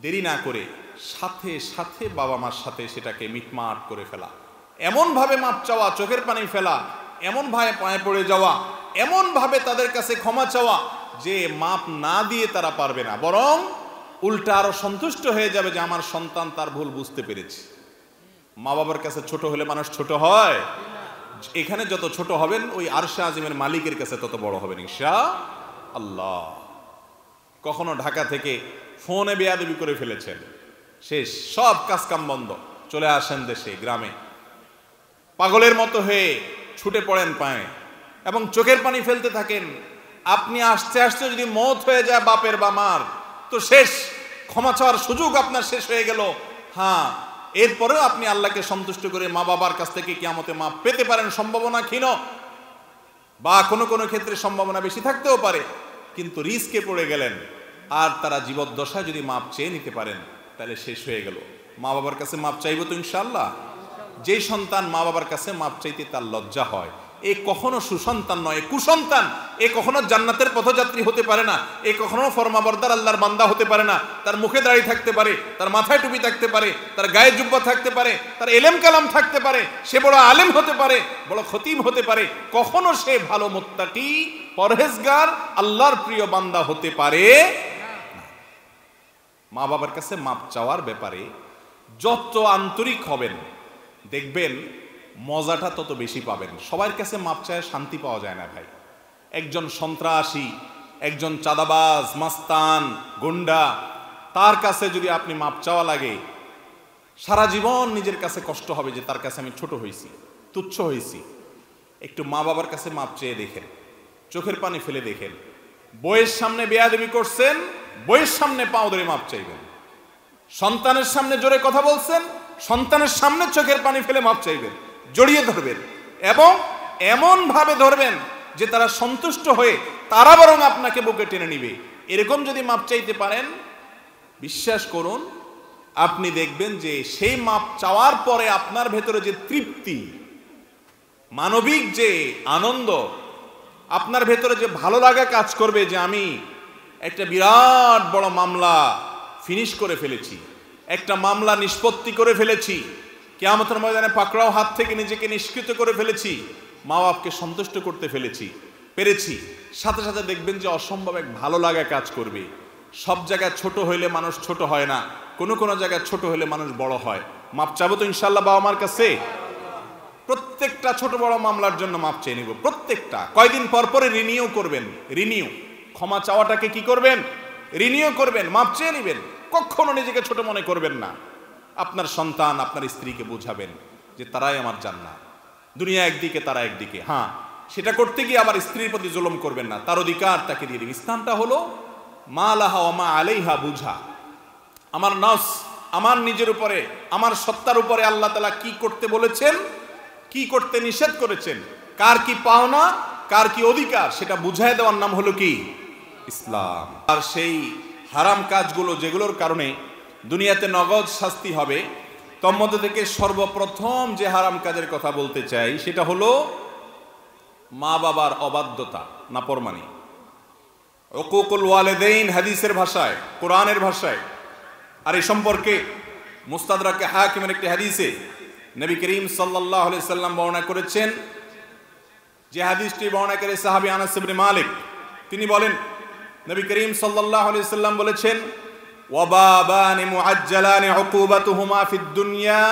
দেরি না করে সাথে সাথে বাবা মার সাথে সেটাকে মিটমাট করে ফেলা, এমনভাবে মাপ চাওয়া, চোখের পানি ফেলা, এমনভাবে পায়ে পড়ে যাওয়া, এমনভাবে তাদের কাছে ক্ষমা চাওয়া যে মাপ না দিয়ে তারা পারবে না, বরং উল্টা আরো সন্তুষ্ট হয়ে যাবে যে আমার সন্তান তার ভুল বুঝতে পেরেছে। মা বাবার কাছে ছোট হলে মানুষ ছোট হয়? এখানে যত ছোট হবেন ওই আরশে আজিমের মালিকের কাছে তত বড় হবেন ইনশাআল্লাহ। কখনো ঢাকা থেকে ফোনে বেয়াদবি করে ফেলেছেন, শেষ, সব কাজকাম বন্ধ, চলে আসেন দেশে, গ্রামে, পাগলের মতো হয়ে ছুটে পড়েন পায়ে এবং চোখের পানি ফেলতে থাকেন। আপনি আস্তে আস্তে যদি মওত হয়ে যায় বাপের বা মার, তো শেষ, ক্ষমা চাওয়ার সুযোগ আপনার শেষ হয়ে গেল। হ্যাঁ, এরপরেও আপনি আল্লাহকে সন্তুষ্ট করে মা বাবার কাছ থেকে কিয়ামতে মাপ পেতে পারেন, সম্ভাবনা ক্ষীণ, বা কোনো কোনো ক্ষেত্রে সম্ভাবনা বেশি থাকতেও পারে, কিন্তু রিস্কে পড়ে গেলেন। আর তারা জীবদ্দশায় যদি মাপ চেয়ে নিতে পারেন তাহলে শেষ হয়ে গেল। মা বাবার কাছে মাপ চাইবো তো ইনশাআল্লাহ। যেই সন্তান মা বাবার কাছে মাপ চাইতে তার লজ্জা হয়, এ কখনো সুসন্তান নয়, কুসন্তান। এ কখনো জান্নাতের পথযাত্রী হতে পারে না, এ কখনো ফরমাবরদার আল্লাহর বান্দা হতে পারে না। তার মুখে দাড়ি থাকতে পারে, তার মাথায় টুপি থাকতে পারে, তার গায়ে জুব্বা থাকতে পারে, তার এলেম কালাম থাকতে পারে, সে বড় আলেম হতে পারে, বড় খতিব হতে পারে, কখনো সে ভালো মুত্তাকি, পরহেজগার, আল্লাহর প্রিয় বান্দা হতে পারে না। মা বাবার কাছে মাপ চাওয়ার ব্যাপারে যত আন্তরিক হবেন দেখবেন মজাটা তত বেশি পাবেন। সবার কাছে মাপ চায় শান্তি পাওয়া যায় না ভাই। একজন সন্ত্রাসী, একজন চাঁদাবাজ, মাস্তান, গুন্ডা, তার কাছে যদি আপনি মাপ চাওয়া লাগে, সারা জীবন নিজের কাছে কষ্ট হবে যে তার কাছে আমি ছোট হয়েছি, তুচ্ছ হয়েছি। একটু মা বাবার কাছে মাপ চেয়ে দেখেন, চোখের পানি ফেলে দেখেন। বইয়ের সামনে বেয়াদবি করছেন, বইয়ের সামনে পাও ধরে মাপ চাইবেন। সন্তানের সামনে জোরে কথা বলছেন, সন্তানের সামনে চোখের পানি ফেলে মাপ চাইবেন, জড়িয়ে ধরবেন এবং এমন ভাবে ধরবেন যে তারা সন্তুষ্ট হয়ে তারা বরং আপনাকে বুকে টেনে নিবে। এরকম যদি মাপ চাইতে পারেন, বিশ্বাস করুন আপনি দেখবেন যে সেই মাপ চাওয়ার পরে আপনার ভেতরে যে তৃপ্তি, মানবিক যে আনন্দ, আপনার ভেতরে যে ভালো লাগা কাজ করবে যে আমি একটা বিরাট বড় মামলা ফিনিশ করে ফেলেছি, একটা মামলা নিষ্পত্তি করে ফেলেছি, কিয়ামতের ময়দানে পাকড়াও হাত থেকে নিজেকে নিষ্কৃত করে ফেলেছি, মা বাপকে সন্তুষ্ট করতে পেরেছি, সাথে সাথে দেখবেন যে অসম্ভব এক ভালো লাগা কাজ করবে। সব জায়গায় ছোট হইলে মানুষ ছোট হয় না, কোনো কোনো জায়গায় ছোট হইলে মানুষ বড় হয়। মাপ চাবো তো ইনশাআল্লাহ বাবা মার কাছে। প্রত্যেকটা ছোট বড় মামলার জন্য মাপ চেয়ে নিব, প্রত্যেকটা। কয়দিন পর পরে রিনিউ করবেন, রিনিউ, ক্ষমা চাওয়াটাকে কি করবেন, রিনিউ করবেন, মাপ চেয়ে নিবেন। কখনো নিজেকে ছোট মনে করবেন না। আপনার সন্তান, আপনার স্ত্রীকে বোঝাবেন যে তারাই আমার জান্নাত, দুনিয়া একদিকে তারা একদিকে। হ্যাঁ, সেটা করতে গিয়ে আবার স্ত্রীর প্রতি জুলুম করবেন না, তার অধিকার তাকে দিয়ে দিন। ইসলামটা হলো মা লাহা ওয়া মা আলাইহা বুঝা। আমার নফস, আমার নিজের উপরে, আমার সত্তার উপরে আল্লাহ তাআলা কি করতে বলেছেন, কি করতে নিষেধ করেছেন, কার কি পাওনা, কার কি অধিকার, সেটা বুঝায় দেওয়ার নাম হলো কি ইসলাম। আর সেই হারাম কাজগুলো যেগুলোর কারণে দুনিয়াতে নগদ শাস্তি হবে, তোর মধ্যে থেকে সর্বপ্রথম যে হারাম কাজের কথা বলতে চাই সেটা হলো মা বাবার অবাধ্যতা, নাফরমানি, উকুকুল ওয়ালিদাইন হাদিসের ভাষায়, কোরআনের ভাষায়। আর এই সম্পর্কে মুস্তাদরাকে হাকিমের একটি হাদিসে নবী করিম সাল্লাল্লাহু আলাইহি সাল্লাম বর্ণনা করেছেন, যে হাদিসটি বর্ণনাকারী সাহাবী আনাস ইবনে মালিক, তিনি বলেন নবী করিম সাল্লাল্লাহু আলাইহি সাল্লাম বলেছেন, ওয়া বাবানি মুআজ্জালানি উকুবাতুহুমা ফিদ দুনিয়া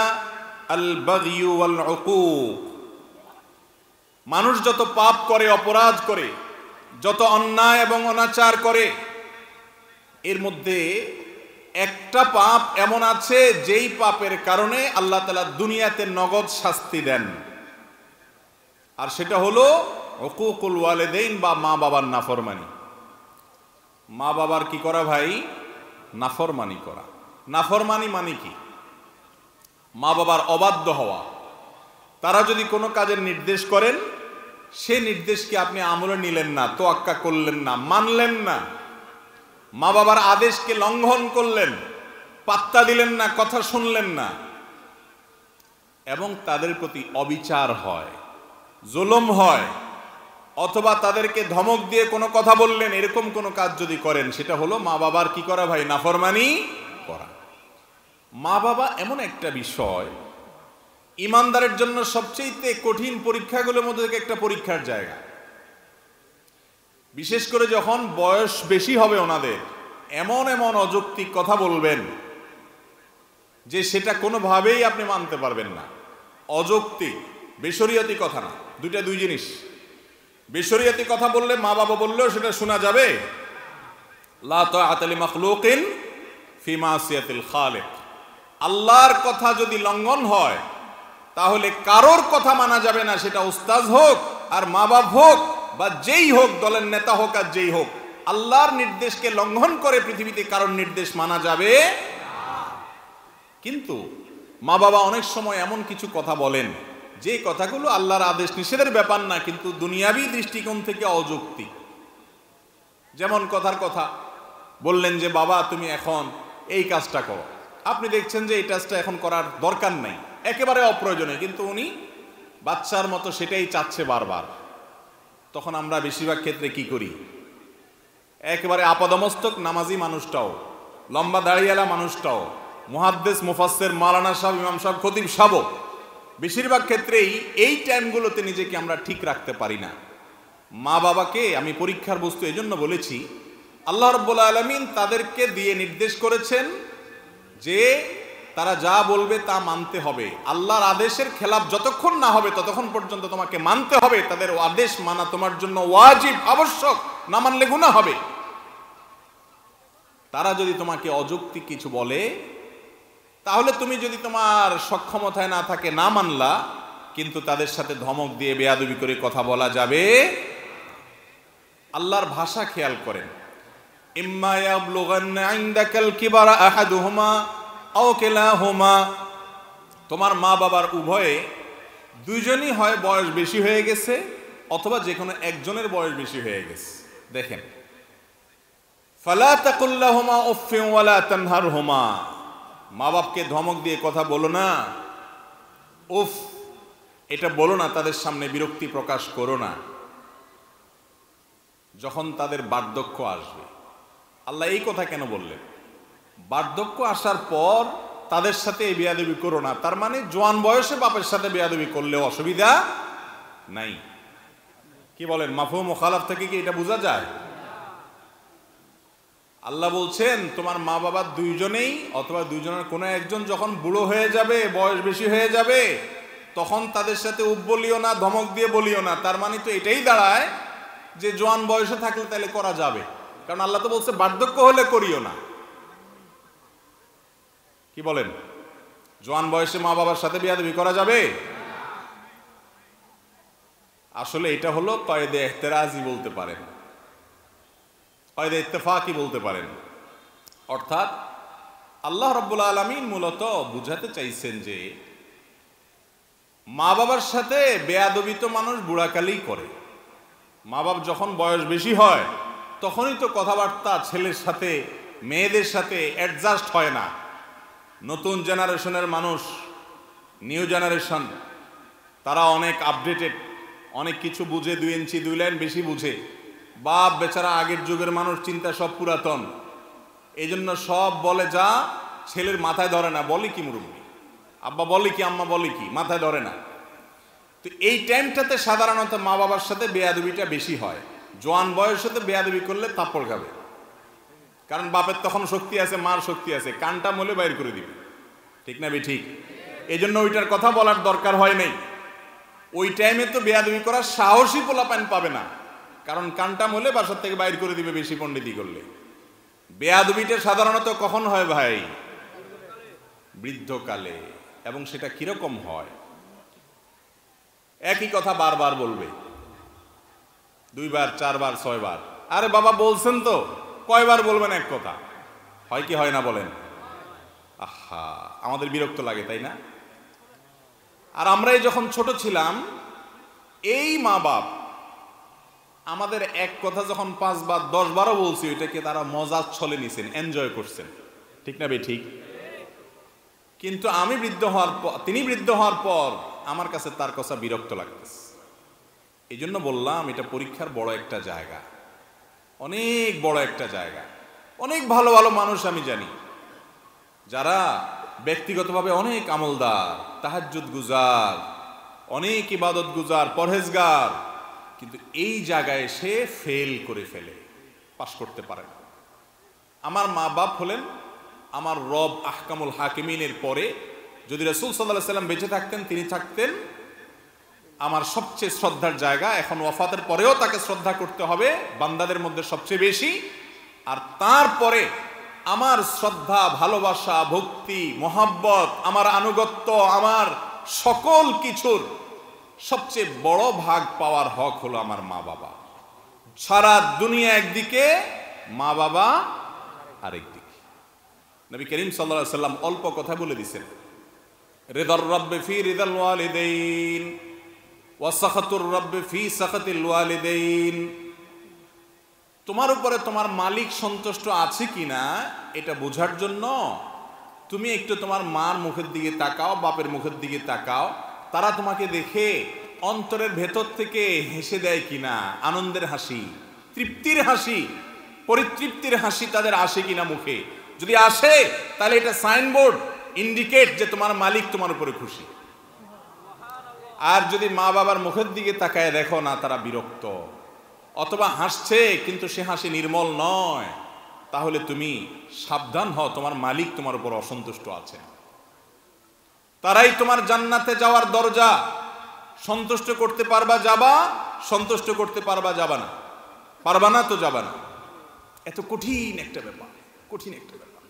আল বাগয়ু ওয়াল উকুক। মানুষ যত পাপ করে, অপরাধ করে, যত অন্যায় এবং অনাচার করে, এর মধ্যে একটা পাপ এমন আছে যেই পাপের কারণে আল্লাহ তাআলা দুনিয়াতে নগদ শাস্তি দেন, আর সেটা হলো উকুকুল ওয়ালিদাইন বা মা বাবার নাফরমানি। মা বাবার কি করা ভাই? নাফরমানি করা। নাফরমানি মানে কি? মা বাবার অবাধ্য হওয়া। তারা যদি কোনো কাজের নির্দেশ করেন, সে নির্দেশকে আপনি আমলে নিলেন না, তোয়াক্কা করলেন না, মানলেন না, মা বাবার আদেশকে লঙ্ঘন করলেন, পাত্তা দিলেন না, কথা শুনলেন না, এবং তাদের প্রতি অবিচার হয়, জুলুম হয়, অথবা তাদেরকে ধমক দিয়ে কোনো কথা বললেন, এরকম কোনো কাজ যদি করেন, সেটা হলো মা বাবার কি করা ভাই? নাফরমানি করা। মা বাবা এমন একটা বিষয়, ইমানদারের জন্য সবচেয়ে কঠিন পরীক্ষাগুলোর মধ্যে থেকে একটা পরীক্ষার জায়গা। বিশেষ করে যখন বয়স বেশি হবে ওনাদের, এমন এমন অযৌক্তিক কথা বলবেন যে সেটা কোনোভাবেই আপনি মানতে পারবেন না। অযৌক্তিক, বেশরিয়াতি কথা না, দুইটা দুই জিনিস। বেশরিয়াতি কথা বললে মা বাবা বললেও সেটা শোনা যাবে। লা তাআতা লি মাখলুকিন ফি মাসিয়াতিল খালিক। আল্লাহর কথা যদি লঙ্ঘন হয় তাহলে কারোর কথা মানা যাবে না, সেটা উস্তাদ হোক আর মা বাপ হোক বা যেই হোক, দলের নেতা হোক আর যেই হোক। আল্লাহর নির্দেশকে লঙ্ঘন করে পৃথিবীতে কারোর নির্দেশ মানা যাবে। কিন্তু মা বাবা অনেক সময় এমন কিছু কথা বলেন যে কথাগুলো আল্লাহর আদেশ নিষেধের ব্যাপার না, কিন্তু দুনিয়াবী দৃষ্টিকোণ থেকে অযৌক্তিক। যেমন কথার কথা বললেন যে বাবা তুমি এখন এই কাজটা করো, আপনি দেখছেন যে এই কাজটা এখন করার দরকার নাই, একেবারে অপ্রয়োজনীয়, কিন্তু উনি বাচ্চার মতো সেটাই চাচ্ছে বারবার। তখন আমরা বেশিরভাগ ক্ষেত্রে কি করি? একেবারে আপাদমস্তক নামাজি মানুষটাও, লম্বা দাড়িওয়ালা মানুষটাও, মুহাদ্দিস মুফাসসির মাওলানা সাহেব, ইমাম সাহেব, খতিব সাহেব, বেশিরভাগ ক্ষেত্রেই এই টাইমগুলোতে নিজেকে আমরা ঠিক রাখতে পারি না। মা বাবাকে আমি পরীক্ষার বস্তু এজন্য বলেছি, আল্লাহ রাব্বুল আলামিন তাদেরকে দিয়ে নির্দেশ করেছেন যে তারা যা বলবে তা মানতে হবে। আল্লাহর আদেশের খেলাফ যতক্ষণ না হবে ততক্ষণ পর্যন্ত তোমাকে মানতে হবে। তাদের আদেশ মানা তোমার জন্য ওয়াজিব, আবশ্যক, না মানলে গুনাহ হবে। তারা যদি তোমাকে অযৌক্তিক কিছু বলে তাহলে তুমি যদি তোমার সক্ষমতায় না থাকে না মানলা, কিন্তু তাদের সাথে ধমক দিয়ে বেয়াদবি করে কথা বলা যাবে। আল্লাহর ভাষা খেয়াল করেন, ইম্মা ইয়াবলুগান্না ইনদাকাল কিবারা আহাদুহুমা আও কিলাহুমা। তোমার মা বাবার উভয়ে দুইজনই হয় বয়স বেশি হয়ে গেছে অথবা যে কোনো একজনের বয়স বেশি হয়ে গেছে। দেখেন, ফালা তাকুল লাহুমা উফফিন ওয়ালা তানহারহুমা। মা বাপকে ধমক দিয়ে কথা বলো না, উফ এটা বলো না, তাদের সামনে বিরক্তি প্রকাশ করো না। যখন তাদের বার্ধক্য আসবে, আল্লাহ এই কথা কেন বললেন? বার্ধক্য আসার পর তাদের সাথে এই বেয়াদবি করো না, তার মানে জোয়ান বয়সে বাপের সাথে বেয়াদবি করলেও অসুবিধা নাই। কি বলেন? মাফহুম মুখালাফ থেকে কি এটা বোঝা যায়? আল্লাহ বলছেন তোমার মা বাবা দুইজনেই অথবা দুইজনের কোনো একজন যখন বুড়ো হয়ে যাবে, বয়স বেশি হয়ে যাবে, তখন তাদের সাথে উপ বলিও না, ধমক দিয়ে বলিও না। তার মানে তো এটাই দাঁড়ায় যে জোয়ান বয়সে থাকলে তাহলে করা যাবে, কারণ আল্লাহ তো বলছে বার্ধক্য হলে করিও না। কি বলেন? জোয়ান বয়সে মা বাবার সাথে বেয়াদবি করা যাবে? আসলে এটা হলো কয়েদে ইহতেরাজি বলতে পারেন, কয়েদে ইত্তেফাকি বলতে পারেন। অর্থাৎ আল্লাহ রাব্বুল আলামিন মূলত বুঝাতে চাইছেন যে মা বাবার সাথে বেয়াদবি তো মানুষ বুড়াকালেই করে। মা বাপ যখন বয়স বেশি হয় তখনই তো কথাবার্তা ছেলের সাথে মেয়েদের সাথে অ্যাডজাস্ট হয় না। নতুন জেনারেশনের মানুষ, নিউ জেনারেশন, তারা অনেক আপডেটেড, অনেক কিছু বুঝে, 2 ইঞ্চি 2 লাইন বেশি বুঝে। বাপ বেচারা আগের যুগের মানুষ, চিন্তা সব পুরাতন, এই জন্য সব বলে যা ছেলের মাথায় ধরে না। বলে কি মুরব্বী, আব্বা বলে কি, আম্মা বলে কি, মাথায় ধরে না। তো এই টাইমটাতে সাধারণত মা বাবার সাথে বেয়াদবিটা বেশি হয়। জোয়ান বয়সে বেয়াদবি করলে থাপ্পড় খাবে, কারণ বাপের তখন শক্তি আছে, মার শক্তি আছে, কানটা মলে বাইর করে দিবে। ঠিক না বে ঠিক? এই জন্য ওইটার কথা বলার দরকার হয় নাই। ওই টাইমে তো বেয়াদবি করার সাহসী পোলাপান পাবে না, কারণ কানটা মলে বাসার থেকে বাইর করে দিবে বেশি পণ্ডিতি করলে। বেয়াদবিটা সাধারণত কখন হয় ভাই? বৃদ্ধকালে। এবং সেটা কিরকম হয়? একই কথা বারবার বলবে, 2 বার 4 বার 6 বার। আরে বাবা বলছেন তো, কয়বার বলবেন এক কথা? হয় কি হয় না বলেন? আহা, আমাদের বিরক্ত লাগে, তাই না? আর আমরাই যখন ছোট ছিলাম, এই মা বাপ আমাদের এক কথা যখন 5 বার 10 বারও বলছি, ওইটাকে তারা মজার ছলে নিছেন, এনজয় করছেন। ঠিক না বে ঠিক? কিন্তু আমি বৃদ্ধ হওয়ার পর, তিনি বৃদ্ধ হওয়ার পর আমার কাছে তার কথা বিরক্ত লাগতেছে। এই জন্য বললাম এটা পরীক্ষার বড় একটা জায়গা, অনেক বড় একটা জায়গা। অনেক ভালো ভালো মানুষ আমি জানি, যারা ব্যক্তিগতভাবে অনেক আমলদার, তাহাজ্জুদ গুজার, অনেক ইবাদত গুজার, পরহেজগার, কিন্তু এই জায়গায় সে ফেল করে ফেলে, পাশ করতে পারে না। আমার মা বাপ হলেন আমার রব আহকামুল হাকিমিনের পরে। যদি রাসূল সাল্লাল্লাহু আলাইহি সাল্লাম বেঁচে থাকতেন, তিনি থাকতেন আমার সবচেয়ে শ্রদ্ধার জায়গা। এখন ওয়াফাতের পরেও তাকে শ্রদ্ধা করতে হবে বান্দাদের মধ্যে সবচেয়ে বেশি। আর তারপরে আমার শ্রদ্ধা, ভালোবাসা, ভক্তি, মহাব্বত, আমার আনুগত্য, আমার সকল কিছুর সবচেয়ে বড় ভাগ পাওয়ার হক হলো আমার মা বাবা। সারা দুনিয়া একদিকে, মা বাবা আরেকদিকে। নবী করিম সাল্লাল্লাহু আলাইহি সাল্লাম অল্প কথা বলে দিয়েছেন, রিদার রাব্বি ফি রিদাল ওয়ালিদাইন ওয়া সাখাতুর রাব্বি ফি সাখাতিল ওয়ালিদাইন। তোমার উপরে তোমার মালিক সন্তুষ্ট আছে কিনা এটা বোঝার জন্য তুমি একটু তোমার মার মুখের দিকে তাকাও, বাপের মুখের দিকে তাকাও। তারা তোমাকে দেখে অন্তরের ভেতর থেকে হেসে দেয় কিনা, আনন্দের হাসি, তৃপ্তির হাসি, পরিতৃপ্তির হাসি তাদের আসে কিনা মুখে। যদি আসে তাহলে এটা সাইনবোর্ড, ইন্ডিকেট যে তোমার মালিক তোমার উপরে খুশি। আর যদি মা বাবার মুখের দিকে তাকায় দেখো না, তারা বিরক্ত অথবা হাসছে কিন্তু সে হাসি নির্মল নয়, তাহলে তুমি সাবধান হও, তোমার মালিক তোমার উপর অসন্তুষ্ট আছে। তারাই তোমার জান্নাতে যাওয়ার দরজা। সন্তুষ্ট করতে পারবা যাবা, সন্তুষ্ট করতে পারবা যাবা না, পারবা না তো যাবা না। এত কঠিন একটা ব্যাপার, কঠিন একটা ব্যাপার।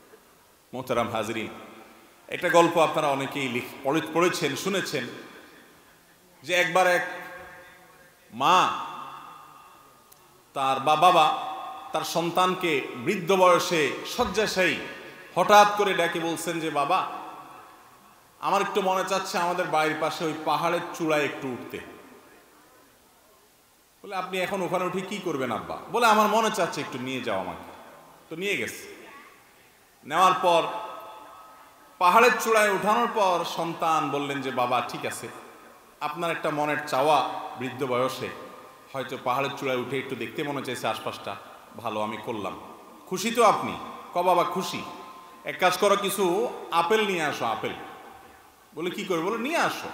মোহতারাম হাজরিন, একটা গল্প আপনারা অনেকেই পড়েছেন, শুনেছেন, যে একবার এক মা তার বাবা তার সন্তানকে বৃদ্ধ বয়সে শয্যাশায়ী হঠাৎ করে ডেকে বলছেন যে বাবা, আমার একটু মনে চাচ্ছে আমাদের বাড়ির পাশে ওই পাহাড়ের চূড়ায় একটু উঠতে। বলে আপনি এখন ওখানে উঠে কি করবেন আব্বা? বলে আমার মনে চাচ্ছে একটু নিয়ে যাও আমাকে। তো নিয়ে গেছে। নেওয়ার পর পাহাড়ের চূড়ায় উঠানোর পর সন্তান বললেন যে বাবা ঠিক আছে, আপনার একটা মনের চাওয়া, বৃদ্ধ বয়সে হয়তো পাহাড়ের চূড়ায় উঠে একটু দেখতে মনে চাইছে আশপাশটা, ভালো, আমি করলাম। খুশি তো আপনি? ক বাবা খুশি। এক কাজ করো, কিছু আপেল নিয়ে আসো। আপেল। বলে কি করে? বলে নিয়ে আসো,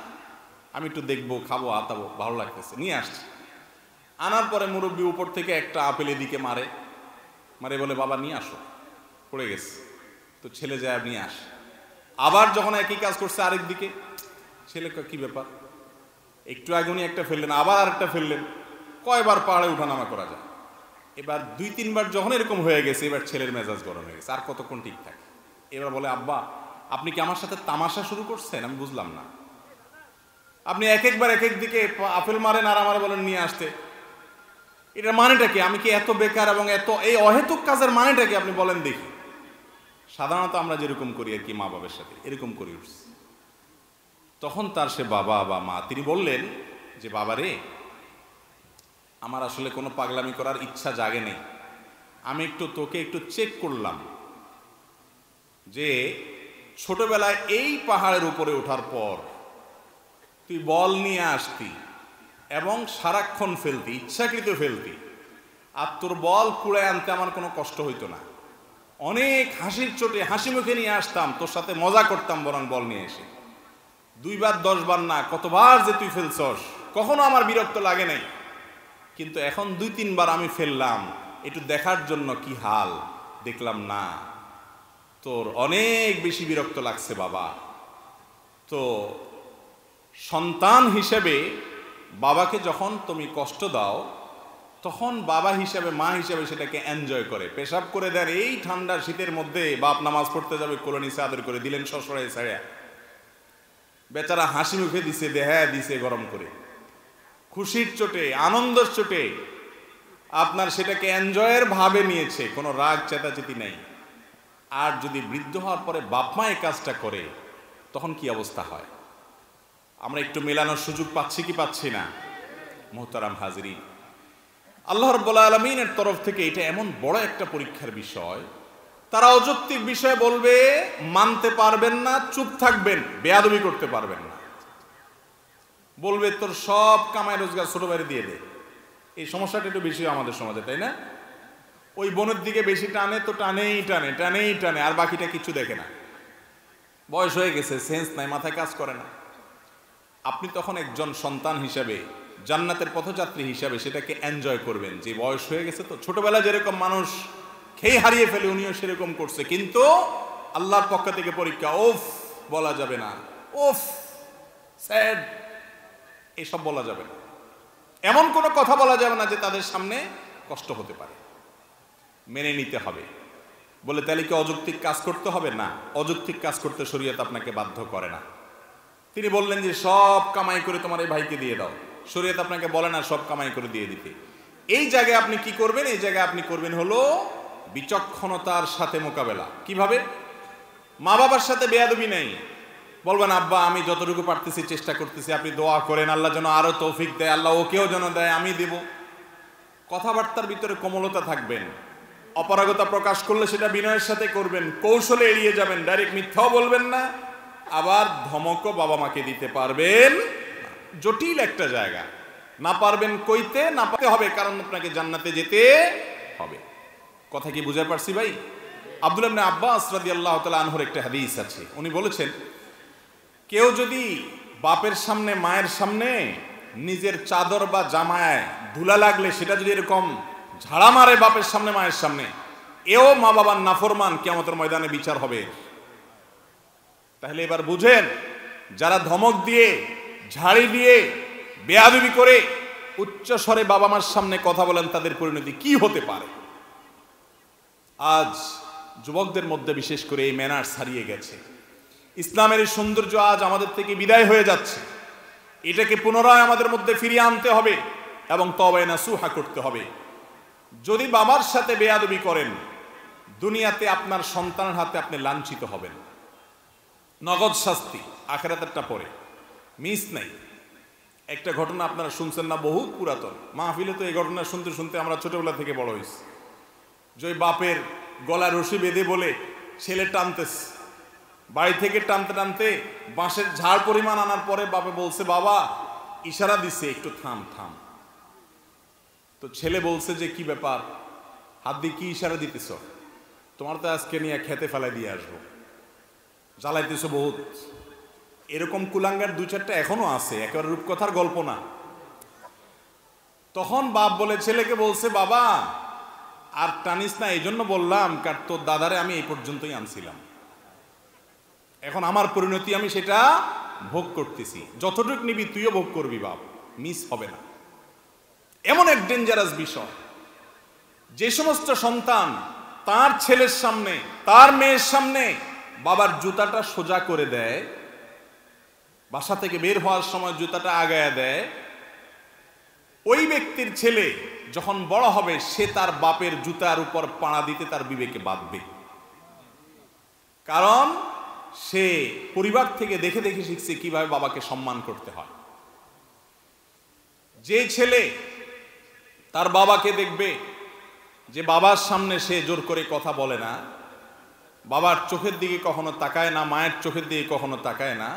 আমি একটু দেখবো, খাবো, আতাবো, ভালো লাগতেছে। নিয়ে আসছি। আনার পরে মুরব্বী উপর থেকে একটা আপেল এদিকে মারে, বলে বাবা নিয়ে আসো, পড়ে গেছে। তো ছেলে যায় নিয়ে আসে। আবার যখন একই কাজ করছে আরেক দিকে, ছেলে কি ব্যাপার, একটু আগে উনি একটা ফেললেন, আবার আরেকটা ফেললেন, কয়বার পাহাড়ে উঠানামা করা যায়? এবার 2-3 বার যখন এরকম হয়ে গেছে, এবার ছেলের মেজাজ গরম হয়ে গেছে, আর কতক্ষণ ঠিক থাকে। এবার বলে আব্বা আপনি কি আমার সাথে তামাশা শুরু করছেন? আমি বুঝলাম না, আপনি এক একবার এক এক দিকে আপেল মারেন আর আমার বলেন নিয়ে আসতে, এটার মানেটা কি? আমি কি এত বেকার এবং এত এই অহেতুক কাজের মানেটা কি আপনি বলেন দেখি। সাধারণত আমরা যেরকম করি আর কি, মা বাবার সাথে এরকম করি উঠছি। তখন তার সে বাবা বা মা তিনি বললেন যে বাবা রে, আমার আসলে কোনো পাগলামি করার ইচ্ছা জাগে নেই, আমি তোকে একটু চেক করলাম যে ছোটবেলায় এই পাহাড়ের উপরে ওঠার পর তুই বল নিয়ে আসতি এবং সারাক্ষণ ফেলতি, ইচ্ছাকৃত ফেলতি, আর তোর বল কুড়ায় আনতে আমার কোনো কষ্ট হইতো না, অনেক হাসির চোটে হাসি মুখে নিয়ে আসতাম, তোর সাথে মজা করতাম বরং বল নিয়ে এসে। 2 বার 10 বার না, কতবার যে তুই ফেলছস, কখনো আমার বিরক্ত লাগে নাই, কিন্তু এখন 2-3 বার আমি ফেললাম একটু দেখার জন্য কি হাল, দেখলাম না, তোর অনেক বেশি বিরক্ত লাগছে বাবা। তো সন্তান হিসেবে বাবাকে যখন তুমি কষ্ট দাও, তখন বাবা হিসাবে, মা হিসাবে সেটাকে এনজয় করে, পেশাব করে দেন এই ঠান্ডা শীতের মধ্যে, বাপ নামাজ পড়তে যাবে কোলে নিচে আদর করে দিলেন, শ্বশুরাই ছাড়া, বেচারা হাসি মুখে দিছে, দেহা দিছে গরম করে, খুশির চোটে, আনন্দের চোটে আপনার সেটাকে এনজয়ের ভাবে নিয়েছে, কোনো রাগ চেতাচেতি নেই। আর যদি বৃদ্ধ হওয়ার পরে বাপ মা এই কাজটা করে, তখন কি অবস্থা হয়? আমরা একটু মেলানোর সুযোগ পাচ্ছি কি পাচ্ছি না? মোহতারাম হাজরিন, আল্লাহ রাব্বুল আলামিনের তরফ থেকে এটা এমন বড় একটা পরীক্ষার বিষয়, তারা অযৌক্তিক বিষয় বলবে, মানতে পারবেন না, চুপ থাকবেন, বেয়াদবি করতে পারবেন না, বলবে তোর সব কামাই রোজগার ছোট ভাইরে দিয়ে দে। এই সমস্যাটা একটু বেশি আমাদের সমাজে, তাই না? ওই বোনের দিকে বেশি টানে তো টানেই টানে, আর বাকিটা কিছু দেখে না। বয়স হয়ে গেছে, সেন্স নাই, মাথায় কাজ করে না। আপনি তখন একজন সন্তান হিসাবে, জান্নাতের পথযাত্রী হিসাবে সেটাকে এনজয় করবেন, যে বয়স হয়ে গেছে তো, ছোটবেলা যেরকম মানুষ খেয়ে হারিয়ে ফেলে উনিও সেরকম করছে, কিন্তু আল্লাহর পক্ষ থেকে পরীক্ষা, ওফ বলা যাবে না, ওফ স্যাড এসব বলা যাবে না, এমন কোনো কথা বলা যাবে না যে তাদের সামনে কষ্ট হতে পারে, মেনে নিতে হবে। বলে তাহলে কি অযৌক্তিক কাজ করতে হবে? না, অযৌক্তিক কাজ করতে শরীয়ত আপনাকে বাধ্য করে না। তিনি বললেন যে সব কামাই করে তোমার এই ভাইকে দিয়ে দাও, শরীয়ত আপনাকে বলে না সব কামাই করে দিয়ে দিতে। এই জায়গায় আপনি কি করবেন? এই জায়গায় আপনি করবেন হলো বিচক্ষণতার সাথে মোকাবেলা। কিভাবে? মা বাবার সাথে বেয়াদবি নেই, বলবেন আব্বা আমি যতটুকু পারতেছি চেষ্টা করতেছি, আপনি দোয়া করেন আল্লাহ যেন আরো তৌফিক দেয়, আল্লাহ ওকেও যেন দেয়, আমি দেব। কথাবার্তার ভিতরে কোমলতা থাকবেন, অপারগতা প্রকাশ করলে সেটা বিনয়ের সাথে করবেন, কৌশলে এড়িয়ে যাবেন, ডাইরেক্ট মিথ্যাও বলবেন না, আবার ধমকও বাবা মাকে দিতে পারবেন। জটিল একটা জায়গা, না পারবেন কইতে, না পারতে হবে, কারণ আপনাকে জান্নাতে যেতে হবে। কথা কি বুঝতে পারছি ভাই? আব্দুল্লাহ ইবনে আব্বাস রাদিয়াল্লাহু তাআলা আনহুর একটা হাদিস আছে, উনি বলেছেন কেউ যদি বাপের সামনে মায়ের সামনে নিজের চাদর বা জামায় ধুলা লাগলে সেটা যদি এরকম ঝাড়া মারে বাপের সামনে মায়ের সামনে, এও মা বাবার নাফরমান, কিয়ামতের ময়দানে বিচার হবে। তাহলে এবার বুঝেন, যারা ধমক দিয়ে, ঝাড়ি দিয়ে, বেয়াদবি করে উচ্চ স্বরে বাবা মার সামনে কথা বলেন, তাদের পরিণতি কি হতে পারে। আজ যুবকদের মধ্যে বিশেষ করে এই ম্যানার্স হারিয়ে গেছে, ইসলামের এই সৌন্দর্য আজ আমাদের থেকে বিদায় হয়ে যাচ্ছে। এটাকে পুনরায় আমাদের মধ্যে ফিরিয়ে আনতে হবে এবং তওবা নাসুহা করতে হবে। যদি বাবার সাথে বেয়াদবি করেন, দুনিয়াতে আপনার সন্তানের হাতে আপনি লাঞ্ছিত হবেন, নগদ শাস্তি, আখিরাতেরটা পরে, মিস নাই। একটা ঘটনা আপনারা শুনছেন না, বহুত পুরাতন, মাহফিলে তো এই ঘটনা শুনতে শুনতে আমরা ছোটবেলা থেকে বড় হয়েছি। যে বাপের গলায় রশি বেঁধে বলে ছেলে টানতেছে, বাড়ি থেকে টানতে টানতে বাঁশের ঝাড় পরিমাণ আনার পরে বাপে বলছে বাবা, ইশারা দিছে একটু থাম থাম। তো ছেলে বলছে যে কি ব্যাপার, হাত দিয়ে কি ইশারা দিতেছ? তোমার তো আজকে নিয়ে খেতে ফেলাই দিয়ে আসবো, জ্বালাইতেছ বহুত। এরকম কুলাঙ্গার দু চারটা এখনো আছে, একেবারে রূপকথার গল্প না। তখন বাপ বলে ছেলেকে বলছে বাবা আর টানিস না, এই জন্য বললাম কার তোর দাদারে আমি এই পর্যন্তই আনছিলাম, এখন আমার পরিণতি আমি সেটা ভোগ করতেছি, যতটুক নিবি তুইও ভোগ করবি বাপ, মিস হবে না। এমন এক ডেঞ্জারাস বিষয়, যে সমস্ত সন্তান তার ছেলের সামনে, তার মেয়ের সামনে বাবার জুতাটা সোজা করে দেয়, বাসা থেকে বের হওয়ার সময় জুতাটা আগায়া দেয়, ওই ব্যক্তির ছেলে যখন বড় হবে সে তার বাপের জুতার উপর পাড়া দিতে তার বিবেকে বাঁধবে। কারণ সে পরিবার থেকে দেখে দেখে শিখছে কিভাবে বাবাকে সম্মান করতে হয়। যে ছেলে তার বাবাকে দেখবে যে বাবার সামনে সে জোর করে কথা বলে না, বাবার চোখের দিকে কখনো তাকায় না, মায়ের চোখের দিকে কখনো তাকায় না,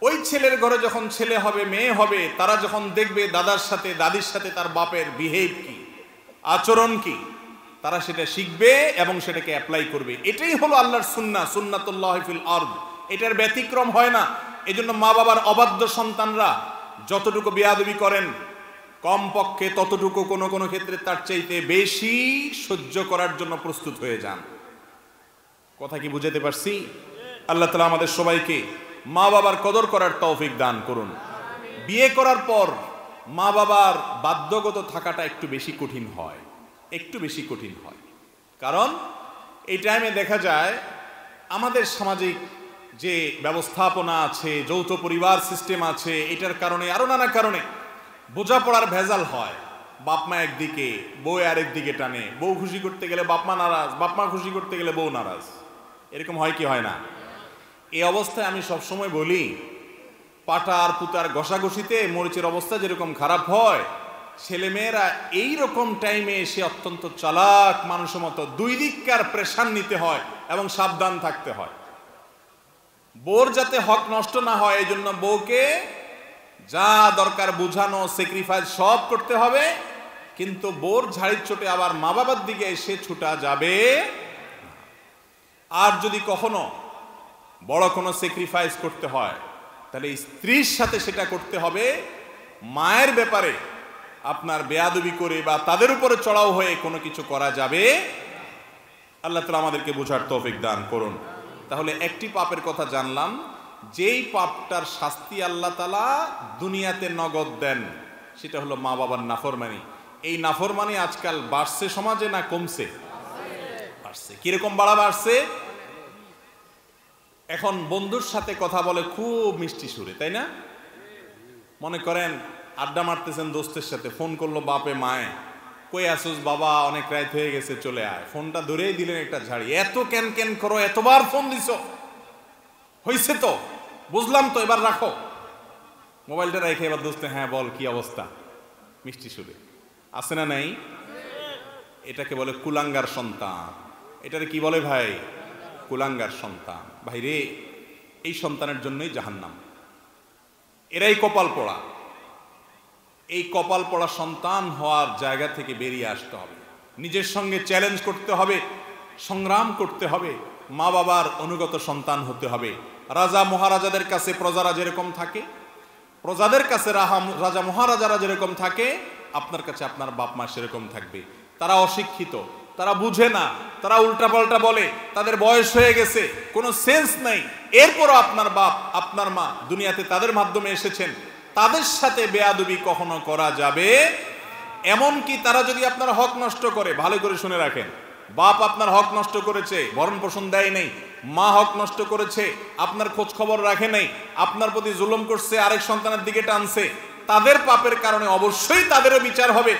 ওই ছেলের ঘরে যখন ছেলে হবে, মেয়ে হবে, তারা যখন দেখবে দাদার সাথে দাদির সাথে তার বাপের বিহেভ কি, আচরণ কি, তারা সেটা শিখবে এবং সেটাকে অ্যাপ্লাই করবে। এটাই হলো আল্লাহর সুন্নাহ, সুন্নাতুল্লাহ ফিল আরদ, এটার ব্যতিক্রম হয় না। এজন্য মা বাবার অবাধ্য সন্তানরা যতটুকু বেয়াদবি করেন, কমপক্ষে ততটুকু কোনো কোনো ক্ষেত্রে তার চাইতে বেশি সহ্য করার জন্য প্রস্তুত হয়ে যান। কথা কি বুঝাতে পারছি? আল্লাহ তাআলা আমাদের সবাইকে মা বাবার কদর করার তৌফিক দান করুন। বিয়ে করার পর মা বাবার বাধ্যগত থাকাটা একটু বেশি কঠিন হয়, একটু বেশি কঠিন হয়। কারণ এই টাইমে দেখা যায় আমাদের সামাজিক যে ব্যবস্থাপনা আছে, যৌথ পরিবার সিস্টেম আছে, এটার কারণে আরো নানা কারণে বোঝাপড়ার ভেজাল হয়। বাপ মা একদিকে, বউ আরেক দিকে টানে, বউ খুশি করতে গেলে বাপ মা নারাজ, বাপ মা খুশি করতে গেলে বউ নারাজ। এরকম হয় কি হয় না? এই অবস্থায় আমি সবসময় বলি, পাটা আর পুতার ঘষাঘষিতে মরিচের অবস্থা যেরকম খারাপ হয়, ছেলেমেয়েরা এইরকম টাইমে এসে অত্যন্ত চালাক মানুষের মতো দুই দিককার প্রেশার নিতে হয় এবং সাবধান থাকতে হয়। বউর যাতে হক নষ্ট না হয়, এই জন্য বউকে যা দরকার বুঝানো, স্যাক্রিফাইস সব করতে হবে, কিন্তু বউর ঝাড়ির চোটে আবার মা বাবার দিকে এসে ছুটা যাবে। আর যদি কখনো বড় কোনো স্যাক্রিফাইস করতে হয়, তাহলে স্ত্রীর সাথে সেটা করতে হবে। মায়ের ব্যাপারে আপনার বেয়াদবি করে বা তাদের উপরে চড়াও হয়ে কোনো কিছু করা যাবে। আল্লাহ তাআলা আমাদেরকে বোঝার তৌফিক দান করুন। তাহলে একটি পাপের কথা জানলাম, যেই পাপটার শাস্তি আল্লাহ তাআলা দুনিয়াতে নগদ দেন, সেটা হলো মা বাবার নাফরমানি। এই নাফরমানি আজকাল বাড়ছে সমাজে না কমছে? বাড়ছে। কিরকম বাড়ছে? এখন বন্ধুর সাথে কথা বলে খুব মিষ্টি সুরে, তাই না? মনে করেন আড্ডা মারতেছেন দোস্তের সাথে, ফোন করলো বাপে মায়ে, কই আসুস বাবা, অনেক রাত হয়ে গেছে, চলে আয়। ফোনটা ধরেই দিলেন একটা ঝাড়ি, এত ক্যান ক্যান করো, এতবার ফোন দিছো, হইছে তো, বুঝলাম তো, এবার রাখো। মোবাইলটা রেখে এবার দোস্তে, হ্যাঁ বল কি অবস্থা, মিষ্টি সুরে। আছে না নাই? এটাকে বলে কুলাঙ্গার সন্তান। এটারে কি বলে ভাই? কুলাঙ্গার সন্তান। ভাই রে, এই সন্তানের জন্যই জাহান্নাম। এরাই কপাল পোড়া। এই কপাল পোড়া সন্তান হওয়ার জায়গা থেকে বেরিয়ে আসতে হবে, নিজের সঙ্গে চ্যালেঞ্জ করতে হবে, সংগ্রাম করতে হবে, মা বাবার অনুগত সন্তান হতে হবে। রাজা মহারাজাদের কাছে প্রজারা যেরকম থাকে, প্রজাদের কাছে রাজা মহারাজারা যেরকম থাকে, আপনার কাছে আপনার বাপ মা সেরকম থাকবে। তারা অশিক্ষিত, তারা বুঝে না, তারা উল্টাপাল্টা বলে, তাদের বয়স হয়ে গেছে, কোনো সেন্স নাই, এরপরও আপনার বাপ আপনার মা দুনিয়াতে তাদের মাধ্যমে এসেছেন, তাদের সাথে বেয়াদবি কখনো করা যাবে? এমনকি তারা যদি আপনার হক নষ্ট করে, ভালো করে শুনে রাখেন, বাপ আপনার হক নষ্ট করেছে, ভরণ পোষণ দেয় নেই, মা হক নষ্ট করেছে, আপনার খোঁজ খবর রাখে নাই, আপনার প্রতি জুলুম করছে, আরেক সন্তানের দিকে টানছে, তাদের পাপের কারণে অবশ্যই তাদেরও বিচার হবে।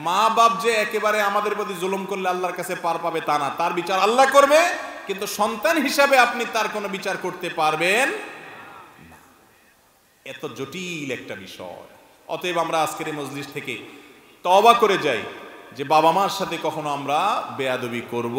মা বাপ যে একেবারে আমাদের প্রতি জুলুম করলে আল্লাহর কাছে পার পাবে তা না, তার বিচার আল্লাহ করবে, কিন্তু সন্তান হিসাবে আপনি তার কোনো বিচার করতে পারবেন না। এত জটিল একটা বিষয়। অতএব আমরা আজকের এই মজলিস থেকে তওবা করে যাই যে বাবা মার সাথে কখনো আমরা বেয়াদবি করব